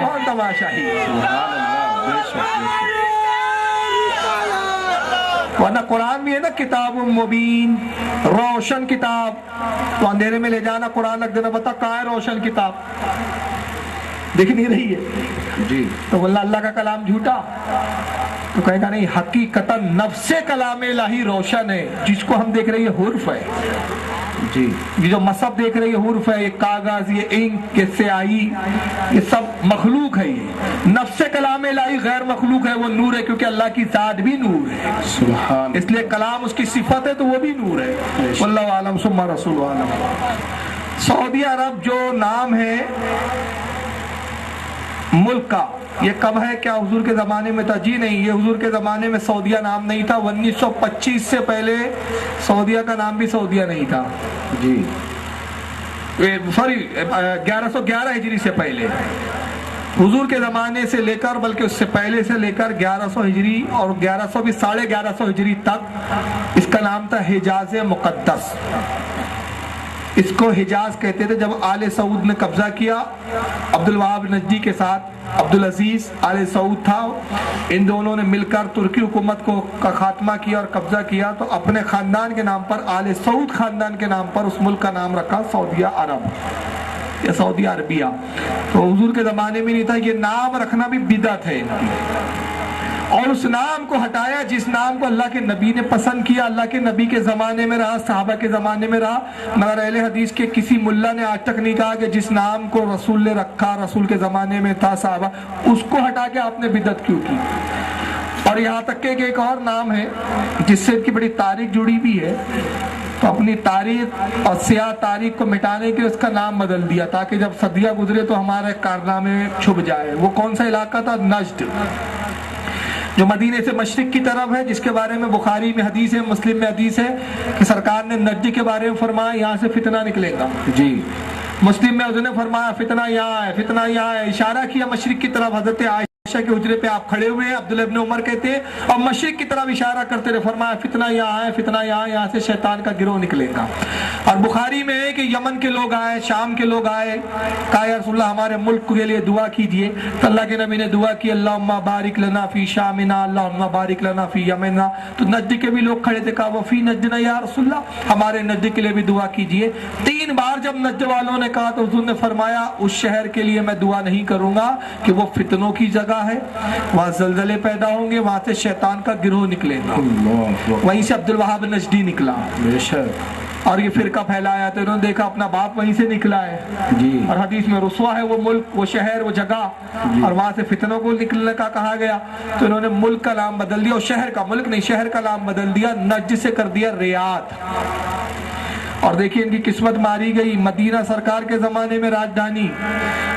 کون تماشائی ہو۔ سبحان اللہ، بے شک، بے شک۔ ورنہ قرآن بھی ہے نا کتاب مبین، روشن کتاب، تو اندھیرے میں لے جانا قرآن رکھ دینا، بتا کہاں ہے روشن کتاب؟ دیکھ نہیں رہی ہے جی، تو واللہ اللہ کا کلام جھوٹا؟ تو کہے گا نہیں، حقیقتاً نفس کلام الہی روشن ہے، جس کو ہم دیکھ رہے ہیں یہ حرف ہے، جی، یہ جو مصحف دیکھ رہے ہیں یہ حرف ہے، یہ کاغذ، یہ انک، یہ سیاہی، یہ سب مخلوق ہے۔ یہ نفس کلام الہی غیر مخلوق ہے، وہ نور ہے، کیونکہ اللہ کی ذات بھی نور ہے، سبحان۔ اس لیے کلام اس کی صفت ہے تو وہ بھی نور ہے۔ واللہ عالم ثم رسول عالم۔ سعودی عرب جو نام ہے ملک کا، یہ کب ہے؟ کیا حضور کے زمانے میں تھا؟ جی نہیں، یہ حضور کے زمانے میں سعودیہ نام نہیں تھا۔ 1925 سے پہلے سعودیہ کا نام بھی سعودیہ نہیں تھا، جی، سوری 1111 ہجری سے پہلے حضور کے زمانے سے لے کر بلکہ اس سے پہلے سے لے کر 1100 ہجری اور 1100 بھی 1150 ہجری تک اس کا نام تھا حجاز مقدس. اس کو حجاز کہتے تھے. جب آل سعود نے قبضہ کیا عبد الوہاب نجدی کے ساتھ، عبد العزیز آل سعود تھا، ان دونوں نے مل کر ترکی حکومت کا خاتمہ کیا اور قبضہ کیا، تو اپنے خاندان کے نام پر آل سعود خاندان کے نام پر اس ملک کا نام رکھا سعودیہ عرب یا سعودی عربیہ. تو حضور کے زمانے میں نہیں تھا. یہ نام رکھنا بھی بدعت ہے ان کی، اور اس نام کو ہٹایا جس نام کو اللہ کے نبی نے پسند کیا، اللہ کے نبی کے زمانے میں رہا، صحابہ کے زمانے میں رہا. مگر اہل حدیث کے کسی ملا نے آج تک نہیں کہا کہ جس نام کو رسول نے رکھا، رسول کے زمانے میں تھا، صحابہ، اس کو ہٹا کے آپ نے بدعت کیوں کی. اور یہاں تک کہ ایک اور نام ہے جس سے ان کی بڑی تاریخ جڑی بھی ہے، تو اپنی تاریخ اور سیاہ تاریخ کو مٹانے کے اس کا نام بدل دیا تاکہ جب صدیہ گزرے تو ہمارے کارنامے چھپ جائے. وہ کون سا علاقہ تھا؟ نجد، جو مدینے سے مشرق کی طرف ہے، جس کے بارے میں بخاری میں حدیث ہے، مسلم میں حدیث ہے کہ سرکار نے نجد کے بارے میں فرمایا یہاں سے فتنہ نکلے گا. جی. مسلم میں حضور نے فرمایا فتنہ یہاں ہے، فتنہ یہاں ہے. اشارہ کیا مشرق کی طرف. حضرت عائشہ کے حجرے پہ آپ کھڑے ہوئے ہیں، عبداللہ ابن عمر کہتے ہیں، اور مشرق کی طرف اشارہ کرتے رہے، فرمایا فتنہ یہاں ہے، فتنہ یہاں، یہاں سے شیطان کا گروہ نکلے گا. اور بخاری میں ہے کہ یمن کے لوگ آئے، شام کے لوگ آئے، کہا یا رسول اللہ ہمارے ملک کے لیے دعا کیجئے. تو اللہ کے نبی نے دعا کی، اللہم بارک لنا فی شامنا، اللہم بارک لنا فی یمنا. تو نجد کے بھی لوگ کھڑے تھے، کہا وفی نجدنا یا رسول اللہ ہمارے نجد کے لیے بھی دعا کیجئے. 3 بار جب نجد والوں نے کہا تو حضور نے فرمایا اس شہر کے لیے میں دعا نہیں کروں گا کہ وہ فتنوں کی جگہ ہے، وہاں زلزلے پیدا ہوں گے، وہاں سے شیطان کا گروہ نکلے گا. وہیں سے عبد الوہاب نجدی نکلا. بے شک. اور یہ فرقہ پھیلایا تو انہوں نے دیکھا اپنا باپ وہیں سے نکلا ہے. جی. اور حدیث میں رسوا ہے وہ ملک، وہ شہر، وہ جگہ، اور وہاں سے فتنوں کو نکلنے کا کہا گیا. تو انہوں نے ملک کا نام بدل دیا، اور شہر کا، ملک نہیں شہر کا نام بدل دیا، نجد سے کر دیا ریاض. اور دیکھیں ان کی قسمت ماری گئی. مدینہ سرکار کے زمانے میں راجدھانی،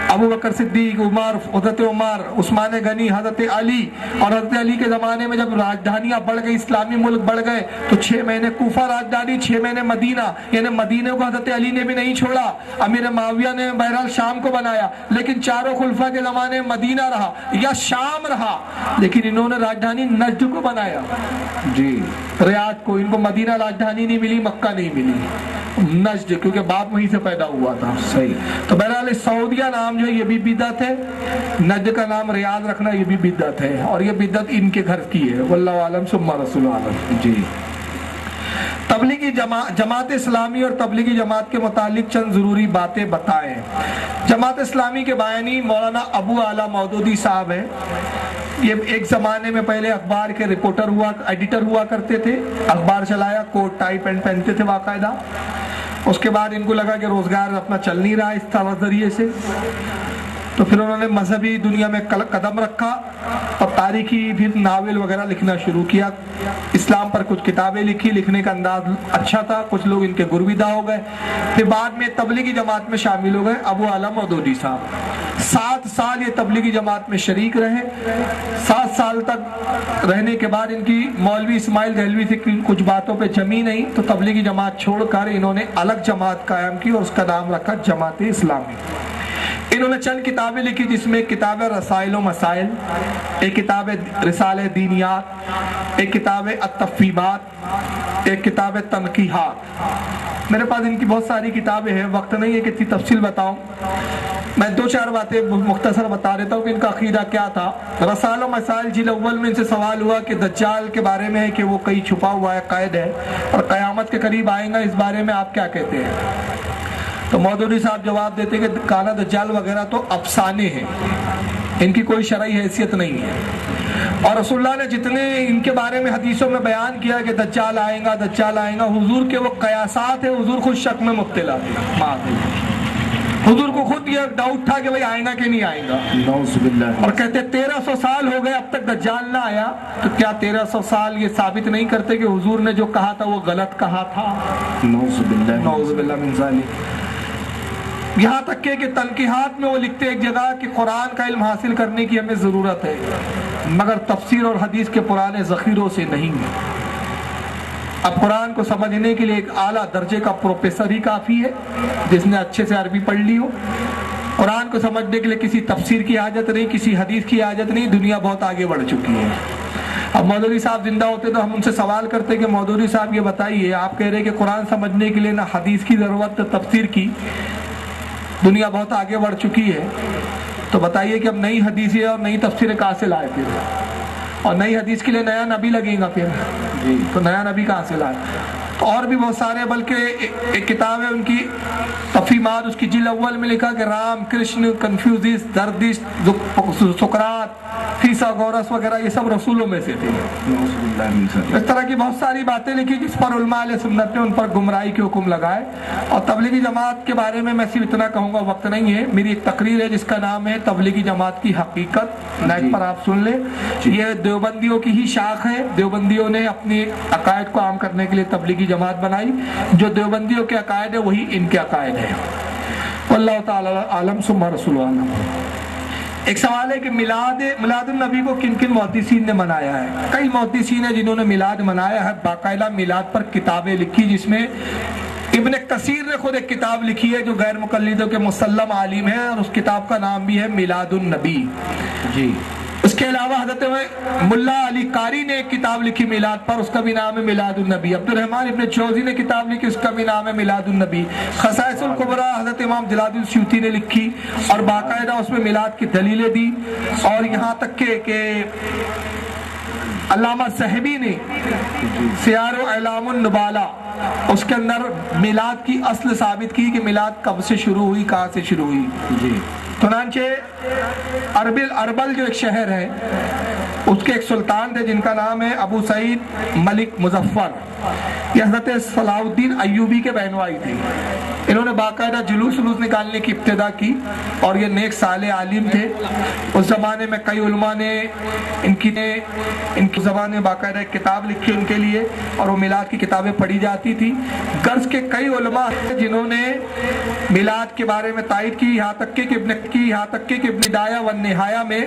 ابو بکر صدیق، عمر، حضرت عمر، عثمان غنی، حضرت علی، اور حضرت علی کے زمانے میں جب راجدھانیاں بڑھ گئی، اسلامی ملک بڑھ گئے، تو 6 مہینے کوفہ راجدھانی، 6 مہینے مدینہ. یعنی مدینہ کو حضرت علی نے بھی نہیں چھوڑا، امیر معاویہ نے بہرحال شام کو بنایا، لیکن چاروں خلفاء کے زمانے میں مدینہ رہا یا شام رہا، لیکن انہوں نے راجدھانی نجد کو بنایا. جی. ریاض کو. ان کو مدینہ راجدھانی نہیں ملی، مکہ نہیں ملی، نجد، کیونکہ باپ وہیں سے پیدا ہوا تھا. صحیح. تو بہرحال سعودیہ نام جو ہے یہ بھی بدعت ہے، نجد کا نام ریاض رکھنا یہ بھی بدعت ہے، اور یہ بدعت ان کے گھر کی ہے. واللہ عالم ثم رسول عالم. جی. تبلیغی جماعت اسلامی اور تبلیغی جماعت کے متعلق چند ضروری باتیں بتائیں. جماعت اسلامی کے بانی مولانا ابو اعلیٰ مودودی صاحب ہیں. یہ ایک زمانے میں پہلے اخبار کے رپورٹر ہوا، ایڈیٹر ہوا کرتے تھے، اخبار چلایا، کوٹ ٹائی پینٹ پہنتے تھے باقاعدہ. اس کے بعد ان کو لگا کہ روزگار اپنا چل نہیں رہا اس طرح ذریعے سے، تو پھر انہوں نے مذہبی دنیا میں قدم رکھا اور تاریخی پھر ناول وغیرہ لکھنا شروع کیا. اسلام پر کچھ کتابیں لکھی، لکھنے کا انداز اچھا تھا، کچھ لوگ ان کے گرویدہ ہو گئے. پھر بعد میں تبلیغی جماعت میں شامل ہو گئے. ابو اعلیٰ مودودی صاحب 7 سال یہ تبلیغی جماعت میں شریک رہے. 7 سال تک رہنے کے بعد ان کی مولوی اسماعیل دہلوی سے کچھ باتوں پہ جمی نہیں، تو تبلیغی جماعت چھوڑ کر انہوں نے الگ جماعت قائم کی اور اس کا نام رکھا جماعت اسلامی. انہوں نے چند کتابیں لکھی، جس میں ایک کتاب ہے رسائل و مسائل، ایک کتاب ہے رسالہ دینیات، ایک کتاب ہے التفہیمات، ایک کتاب ہے تنقیحات. میرے پاس ان کی بہت ساری کتابیں ہیں، وقت نہیں ہے کہ اتنی تفصیل بتاؤں. میں 2-4 باتیں مختصر بتا دیتا ہوں کہ ان کا عقیدہ کیا تھا. رسائل و مسائل جلد اول میں ان سے سوال ہوا کہ دجال کے بارے میں ہے کہ وہ کہیں چھپا ہوا ہے، قید ہے، اور قیامت کے قریب آئیں گا، اس بارے میں آپ کیا کہتے ہیں؟ تو مودودی صاحب جواب دیتے کہ کالا دجال وغیرہ تو افسانے ہیں، ان کی کوئی شرعی حیثیت نہیں ہے. اور رسول اللہ نے جتنے ان کے بارے میں حدیثوں میں بیان کیا کہ دجال آئیں گا، دجال آئیں گا، حضور کے وہ قیاسات ہیں، حضور خود شک میں مبتلا تھے. حضور کو خود یہ ڈاؤٹ تھا کہ بھئی آئیں گا کہ نہیں آئیں گا. اور کہتے 1300 سال ہو گئے اب تک دجال نہ آیا. تو کیا 1300 سال یہ ثابت نہیں کرتے کہ حضور نے جو کہا تھا وہ غلط کہا تھا؟ نعوذ باللہ من ذالک. یہاں تک کہ تنقیحات میں وہ لکھتے ایک جگہ کہ قرآن کا علم حاصل کرنے کی ہمیں ضرورت ہے، مگر تفسیر اور حدیث کے پرانے ذخیروں سے نہیں. اب قرآن کو سمجھنے کے لیے ایک اعلیٰ درجے کا پروفیسر ہی کافی ہے، جس نے اچھے سے عربی پڑھ لی ہو. قرآن کو سمجھنے کے لیے کسی تفسیر کی حاجت نہیں، کسی حدیث کی حاجت نہیں، دنیا بہت آگے بڑھ چکی ہے۔ اب مودودی صاحب زندہ ہوتے تو ہم ان سے سوال کرتے کہ مودودی صاحب یہ بتائیے، آپ کہہ رہے کہ قرآن سمجھنے کے لیے نہ حدیث کی ضرورت نہ تفسیر کی، دنیا بہت آگے بڑھ چکی ہے، تو بتائیے کہ اب نئی حدیثیں اور نئی تفسیریں کہاں سے لائے پھر؟ اور نئی حدیث کے لیے نیا نبی لگے گا پھر، تو نیا نبی کہاں سے لائے؟ تو اور بھی بہت سارے، بلکہ ایک کتاب ہے ان کی تفہیمات، اس کی جلد اول میں لکھا کہ رام کرشن کنفیوزس دردش سقراط فیثاغورس وغیرہ یہ سب رسولوں میں سے تھے۔ اس طرح کی بہت ساری باتیں لکھی جس پر علماء اہل سنت نے ان پر گمراہی کے حکم لگائے۔ اور تبلیغی جماعت کے بارے میں صرف اتنا کہوں گا، وقت نہیں ہے، میری ایک تقریر ہے جس کا نام ہے تبلیغی جماعت کی حقیقت، نیٹ پر آپ سن لیں۔ یہ دیوبندیوں کی ہی شاخ ہے، دیوبندیوں نے اپنے عقائد کو عام کرنے کے لیے تبلیغی جماعت بنائی، جو دیوبندیوں کے عقائد ہے وہی ان کے عقائد ہے۔ واللہ تعالی عالم ثم رسول عالم۔ ایک سوال ہے کہ میلاد النبی کو کن کن محدثین نے منایا ہے؟ کئی محدثین ہیں جنہوں نے میلاد منایا ہے، باقاعدہ میلاد پر کتابیں لکھی، جس میں ابن کثیر نے خود ایک کتاب لکھی ہے جو غیر مقلدوں کے مسلم عالم ہے، اور اس کتاب کا نام بھی ہے میلاد النبی۔ جی اس کے علاوہ حضرت ملا علی قاری نے ایک کتاب لکھی میلاد پر، اس کا بھی نام ہے میلاد النبی۔ عبد الرحمن ابن جوزی نے کتاب لکھی، اس کا بھی نام ہے میلاد النبی۔ خصائص الکبریٰ حضرت امام جلال الدین سیوطی نے لکھی اور باقاعدہ اس میں میلاد کی دلیلیں دی، اور یہاں تک کہ علامہ صحبی نے سیار و اعلام النبالہ اس کے اندر میلاد کی اصل ثابت کی کہ میلاد کب سے شروع ہوئی، کہاں سے شروع ہوئی۔ جی چنانچہ اربل جو ایک شہر ہے، اس کے ایک سلطان تھے جن کا نام ہے ابو سعید ملک مظفر، یہ حضرت صلاح الدین ایوبی کے بہنوئی تھے۔ انہوں نے باقاعدہ جلوس نکالنے کی ابتدا کی، اور یہ نیک صالح عالم تھے۔ اس زمانے میں کئی علماء نے ان کی زبان میں باقاعدہ ایک کتاب لکھی ان کے لیے، اور وہ میلاد کی کتابیں پڑھی جاتی تھی۔ غرض کے کئی علماء جنہوں نے میلاد کے بارے میں تائید کی، یہاں تک کہ ابن دایہ و نہایہ میں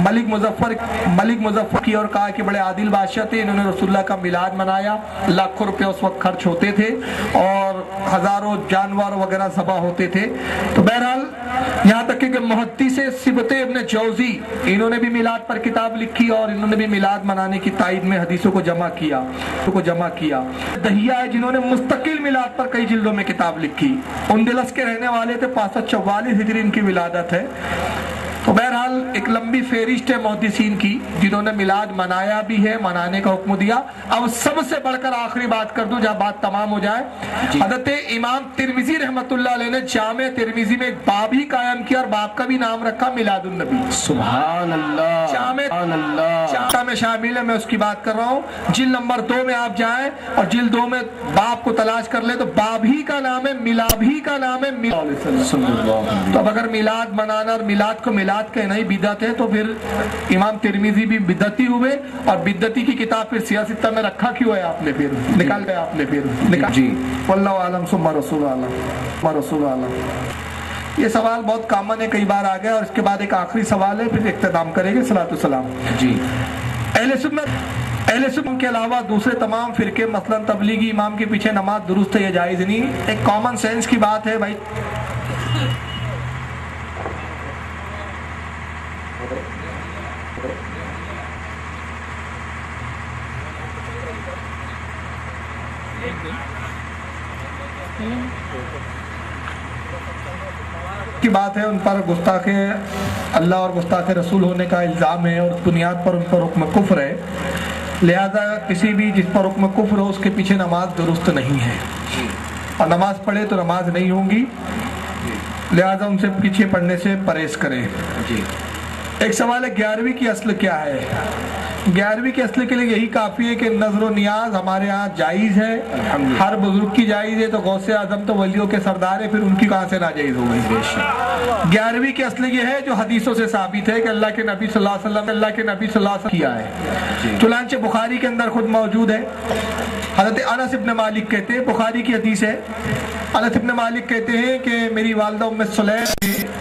ملک مظفر کی اور کہا کہ بڑے عادل بادشاہ تھے، انہوں نے رسول اللہ کا میلاد منایا، لاکھوں روپے اس وقت خرچ ہوتے تھے اور ہزاروں جانور وغیرہ ذبح ہوتے تھے۔ تو بہرحال یہاں تک کہ محدث سبت ابن جوزی، انہوں نے بھی میلاد پر کتاب لکھی اور انہوں نے بھی میلاد منانے کی تائید میں حدیثوں کو جمع کیا۔ دہیہ ہے جنہوں نے مستقل میلاد پر کئی جلدوں میں کتاب لکھی، اندلس کے رہنے والے تھے، 544 ہجری ان کی ولادت ہے۔ تو بہرحال ایک لمبی فہرست ہے محدثین کی جنہوں نے میلاد منایا بھی ہے، منانے کا حکم دیا۔ اب سب سے بڑھ کر آخری بات کر دوں جب بات تمام ہو جائے، حضرت امام ترمذی رحمۃ اللہ علیہ نے جامع ترمذی میں ایک باب ہی قائم کیا، اور باب کا بھی نام رکھا میلاد النبی۔ سبحان اللہ، جامع میں شامل ہے، میں اس کی بات کر رہا ہوں۔ جلد نمبر 2 میں آپ جائیں اور جلد 2 میں باب کو تلاش کر لیں تو باب ہی کا نام ہے میلاد ہی کا نام ہے میلاد۔ تو اب اگر میلاد منانا اور میلاد کو میلاد کہنا ہی بدعت ہے تو پھر امام ترمذی بھی بدعتی ہوئے، اور بدعتی کی کتاب پھر سیاستہ میں رکھا کیوں ہے آپ نے، پھر نکال گئے آپ نے پھر جی۔ واللہ عالم ثم رسول عالم۔ یہ سوال بہت کامن ہے، کئی بار آ گیا، اور اس کے بعد ایک آخری سوال ہے، پھر اختتام کریں گے صلاۃ السلام۔ جی اہل سنت کے علاوہ دوسرے تمام فرقے مثلا تبلیغی امام کے پیچھے نماز درست ہے یا جائز نہیں؟ ایک کامن سینس کی بات ہے بھائی، کی بات ہے، ان پر گستاخ اللہ اور گستاخ رسول ہونے کا الزام ہے، اور اس بنیاد پر ان پر حکم کفر ہے، لہذا کسی بھی جس پر حکم کفر ہو اس کے پیچھے نماز درست نہیں ہے، اور نماز پڑھے تو نماز نہیں ہوں گی، لہذا ان سے پیچھے پڑھنے سے پرہیز کریں۔ ایک سوال ہے 11ویں کی اصل کیا ہے؟ 11ویں کے اصل کے لیے یہی کافی ہے کہ نظر و نیاز ہمارے ہاں جائز ہے، ہر بزرگ کی جائز ہے، تو غوث اعظم تو ولیوں کے سردار ہے، پھر ان کی کہاں سے ناجائز ہو گئی؟ 11ویں کے اصل یہ ہے جو حدیثوں سے ثابت ہے کہ اللہ کے نبی صلی اللہ علیہ وسلم کیا ہے، چنانچہ بخاری کے اندر خود موجود ہے۔ حضرت انس ابن مالک کہتے ہیں، بخاری کی حدیث ہے، انس ابن مالک کہتے ہیں کہ میری والدہ ام سلیم